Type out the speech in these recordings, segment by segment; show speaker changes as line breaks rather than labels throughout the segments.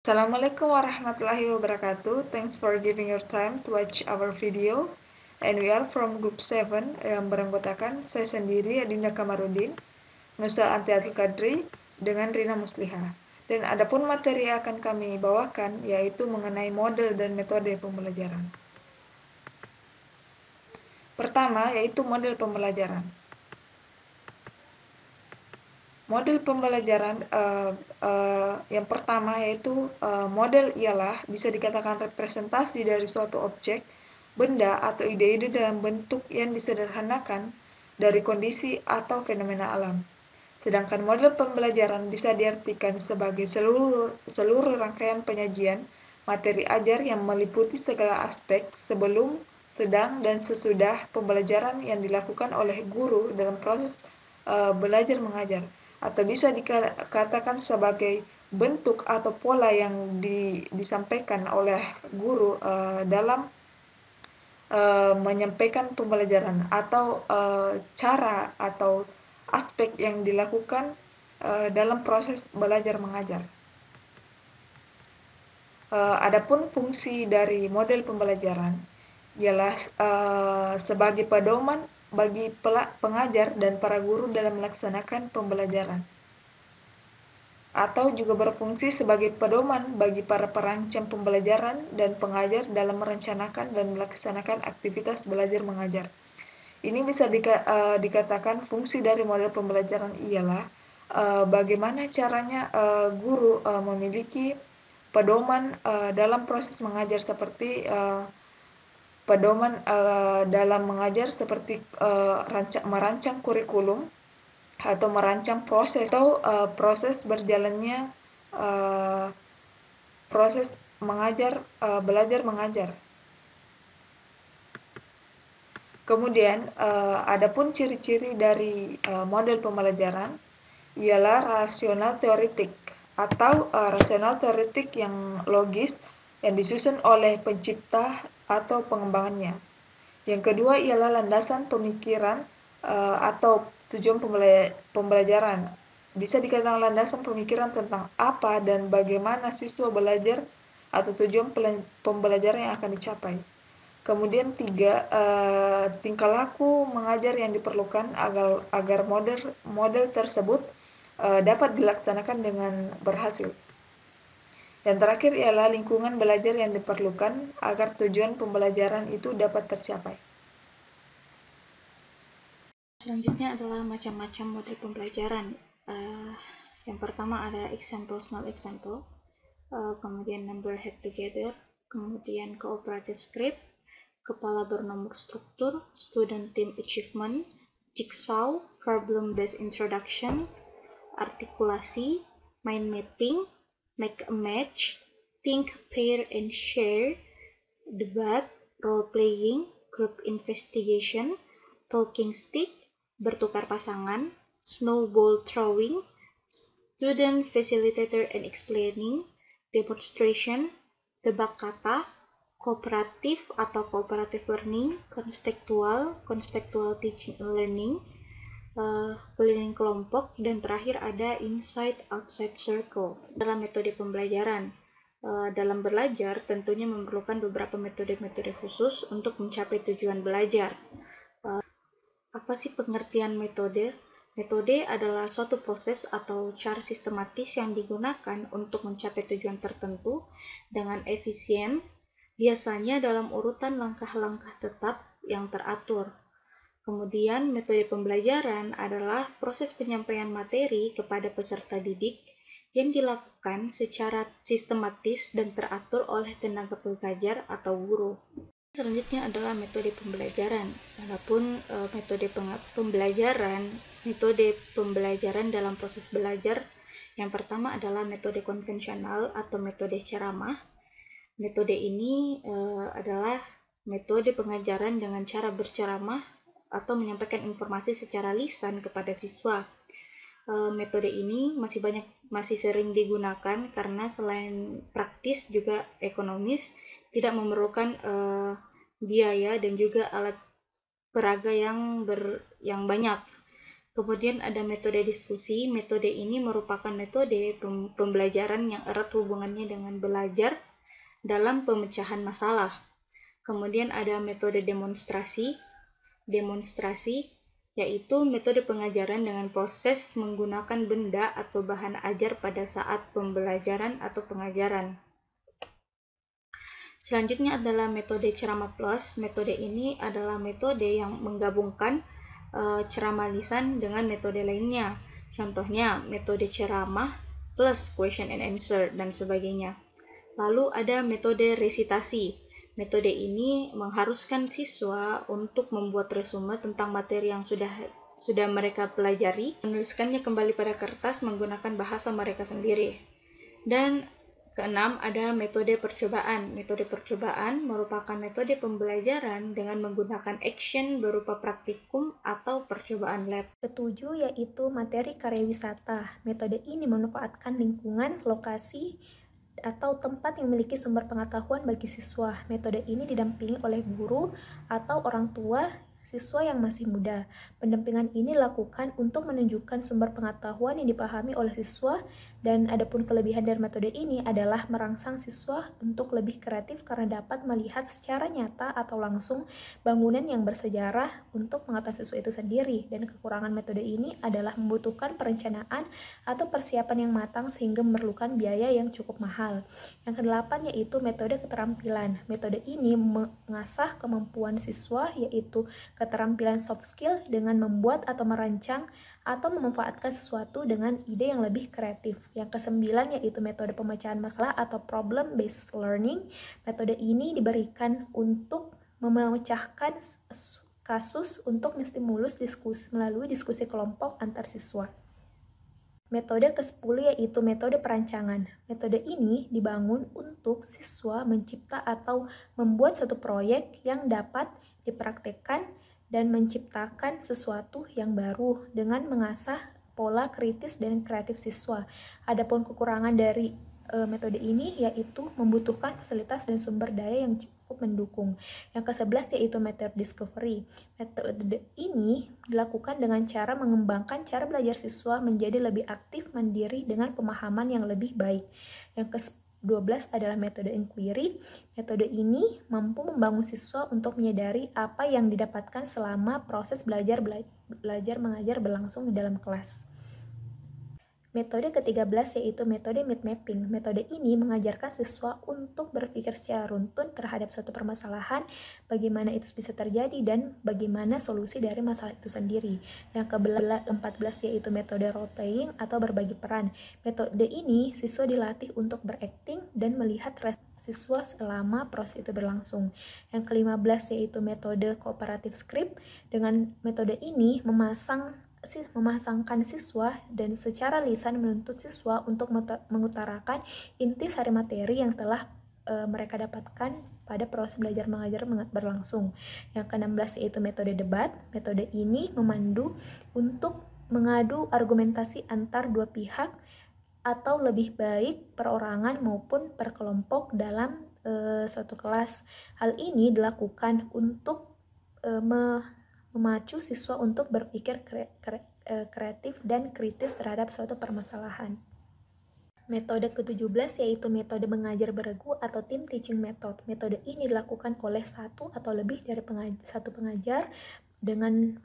Assalamualaikum warahmatullahi wabarakatuh. Thanks for giving your time to watch our video. And we are from Group 7 yang beranggotakan saya sendiri, Adinda Kamarudin, Nusal Antiatul Kadri, dengan Rina Musliha. Dan adapun materi yang akan kami bawakan yaitu mengenai model dan metode pembelajaran. Pertama yaitu model pembelajaran. Model pembelajaran yang pertama yaitu model ialah bisa dikatakan representasi dari suatu objek, benda atau ide-ide dalam bentuk yang disederhanakan dari kondisi atau fenomena alam. Sedangkan model pembelajaran bisa diartikan sebagai seluruh rangkaian penyajian materi ajar yang meliputi segala aspek sebelum, sedang, dan sesudah pembelajaran yang dilakukan oleh guru dalam proses belajar mengajar, atau bisa dikatakan sebagai bentuk atau pola yang disampaikan oleh guru dalam menyampaikan pembelajaran, atau cara atau aspek yang dilakukan dalam proses belajar mengajar. Adapun fungsi dari model pembelajaran ialah sebagai pedoman bagi pengajar dan para guru dalam melaksanakan pembelajaran, atau juga berfungsi sebagai pedoman bagi para perancang pembelajaran dan pengajar dalam merencanakan dan melaksanakan aktivitas belajar mengajar. Ini bisa dikatakan fungsi dari model pembelajaran ialah bagaimana caranya guru memiliki pedoman dalam proses mengajar, seperti pedoman dalam mengajar seperti merancang kurikulum atau merancang proses, atau proses berjalannya proses mengajar, belajar mengajar. Kemudian adapun ciri-ciri dari model pembelajaran ialah rasional teoretik, atau rasional teoretik yang logis yang disusun oleh pencipta atau pengembangannya. Yang kedua ialah landasan pemikiran atau tujuan pembelajaran. Bisa dikatakan landasan pemikiran tentang apa dan bagaimana siswa belajar atau tujuan pembelajaran yang akan dicapai. Kemudian tiga, tingkah laku mengajar yang diperlukan agar model tersebut dapat dilaksanakan dengan berhasil. Dan terakhir ialah lingkungan belajar yang diperlukan agar tujuan pembelajaran itu dapat tercapai.
Selanjutnya adalah macam-macam model pembelajaran. Yang pertama ada example, small example, kemudian number head together, kemudian cooperative script, kepala bernomor struktur, student team achievement, jigsaw, problem based introduction, artikulasi, mind mapping, make a match, think, pair and share, debat, role playing, group investigation, talking stick, bertukar pasangan, snowball throwing, student facilitator and explaining, demonstration, tebak kata, kooperatif atau cooperative learning, contextual teaching and learning, keliling kelompok, dan terakhir ada inside outside circle. Dalam metode pembelajaran, dalam belajar tentunya memerlukan beberapa metode-metode khusus untuk mencapai tujuan belajar. Apa sih pengertian metode? Metode adalah suatu proses atau cara sistematis yang digunakan untuk mencapai tujuan tertentu dengan efisien, biasanya dalam urutan langkah-langkah tetap yang teratur. Kemudian, metode pembelajaran adalah proses penyampaian materi kepada peserta didik yang dilakukan secara sistematis dan teratur oleh tenaga pengajar atau guru. Selanjutnya adalah metode pembelajaran. Adapun metode pembelajaran dalam proses belajar, yang pertama adalah metode konvensional atau metode ceramah. Metode ini adalah metode pengajaran dengan cara berceramah atau menyampaikan informasi secara lisan kepada siswa. Metode ini masih sering digunakan karena selain praktis juga ekonomis, tidak memerlukan biaya dan juga alat peraga yang banyak. Kemudian ada metode diskusi. Metode ini merupakan metode pembelajaran yang erat hubungannya dengan belajar dalam pemecahan masalah. Kemudian ada metode demonstrasi. Demonstrasi yaitu metode pengajaran dengan proses menggunakan benda atau bahan ajar pada saat pembelajaran atau pengajaran. Selanjutnya adalah metode ceramah plus. Metode ini adalah metode yang menggabungkan ceramah lisan dengan metode lainnya. Contohnya metode ceramah plus question and answer dan sebagainya. Lalu ada metode resitasi. Metode ini mengharuskan siswa untuk membuat resume tentang materi yang sudah mereka pelajari, menuliskannya kembali pada kertas menggunakan bahasa mereka sendiri. Dan keenam, ada metode percobaan. Metode percobaan merupakan metode pembelajaran dengan menggunakan action berupa praktikum atau percobaan lab.
Ketujuh yaitu materi karya wisata. Metode ini memanfaatkan lingkungan, lokasi, atau tempat yang memiliki sumber pengetahuan bagi siswa. Metode ini didampingi oleh guru atau orang tua siswa yang masih muda. Pendampingan ini dilakukan untuk menunjukkan sumber pengetahuan yang dipahami oleh siswa, dan adapun kelebihan dari metode ini adalah merangsang siswa untuk lebih kreatif karena dapat melihat secara nyata atau langsung bangunan yang bersejarah untuk pengetahuan siswa itu sendiri. Dan kekurangan metode ini adalah membutuhkan perencanaan atau persiapan yang matang sehingga memerlukan biaya yang cukup mahal. Yang kedelapan yaitu metode keterampilan. Metode ini mengasah kemampuan siswa, yaitu keterampilan soft skill dengan membuat atau merancang atau memanfaatkan sesuatu dengan ide yang lebih kreatif. Yang kesembilan yaitu metode pemecahan masalah atau problem based learning. Metode ini diberikan untuk memecahkan kasus untuk menstimulus diskusi melalui diskusi kelompok antar siswa. Metode ke-10 yaitu metode perancangan. Metode ini dibangun untuk siswa mencipta atau membuat suatu proyek yang dapat dipraktekkan dan menciptakan sesuatu yang baru dengan mengasah pola kritis dan kreatif siswa. Adapun kekurangan dari metode ini yaitu membutuhkan fasilitas dan sumber daya yang cukup mendukung. Yang ke-11 yaitu metode discovery. Metode ini dilakukan dengan cara mengembangkan cara belajar siswa menjadi lebih aktif, mandiri dengan pemahaman yang lebih baik. Yang ke-12 adalah metode inquiry. Metode ini mampu membangun siswa untuk menyadari apa yang didapatkan selama proses belajar mengajar berlangsung di dalam kelas. Metode ke-13 yaitu metode mind mapping. Metode ini mengajarkan siswa untuk berpikir secara runtun terhadap suatu permasalahan, bagaimana itu bisa terjadi dan bagaimana solusi dari masalah itu sendiri. Yang ke-14 yaitu metode role playing atau berbagi peran. Metode ini siswa dilatih untuk berakting dan melihat siswa selama proses itu berlangsung. Yang ke-15 yaitu metode cooperative script. Dengan metode ini memasangkan siswa dan secara lisan menuntut siswa untuk mengutarakan intisari materi yang telah mereka dapatkan pada proses belajar mengajar berlangsung. Yang ke-16 yaitu metode debat. Metode ini memandu untuk mengadu argumentasi antar dua pihak atau lebih baik perorangan maupun per kelompok dalam suatu kelas. Hal ini dilakukan untuk memacu siswa untuk berpikir kreatif dan kritis terhadap suatu permasalahan. Metode ke-17 yaitu metode mengajar beregu atau team teaching method. Metode ini dilakukan oleh satu atau lebih dari satu pengajar dengan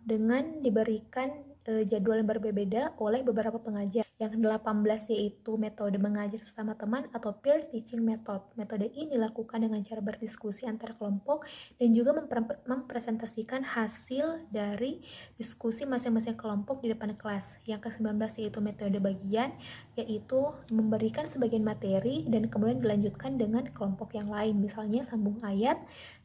diberikan jadwal yang berbeda oleh beberapa pengajar. Yang ke-18 yaitu metode mengajar sesama teman atau peer teaching method. Metode ini dilakukan dengan cara berdiskusi antar kelompok dan juga mempresentasikan hasil dari diskusi masing-masing kelompok di depan kelas. Yang ke-19 yaitu metode bagian, yaitu memberikan sebagian materi dan kemudian dilanjutkan dengan kelompok yang lain. Misalnya sambung ayat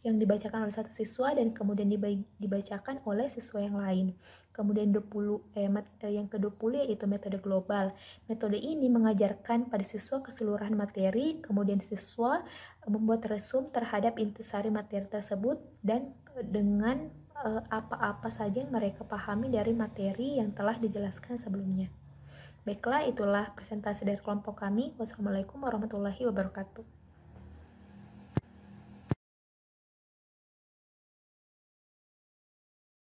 yang dibacakan oleh satu siswa dan kemudian dibacakan oleh siswa yang lain. Kemudian yang ke-20 yaitu metode global. Metode ini mengajarkan pada siswa keseluruhan materi, kemudian siswa membuat resume terhadap intisari materi tersebut dan dengan apa-apa saja yang mereka pahami dari materi yang telah dijelaskan sebelumnya. Baiklah, itulah presentasi dari kelompok kami. Wassalamualaikum warahmatullahi wabarakatuh.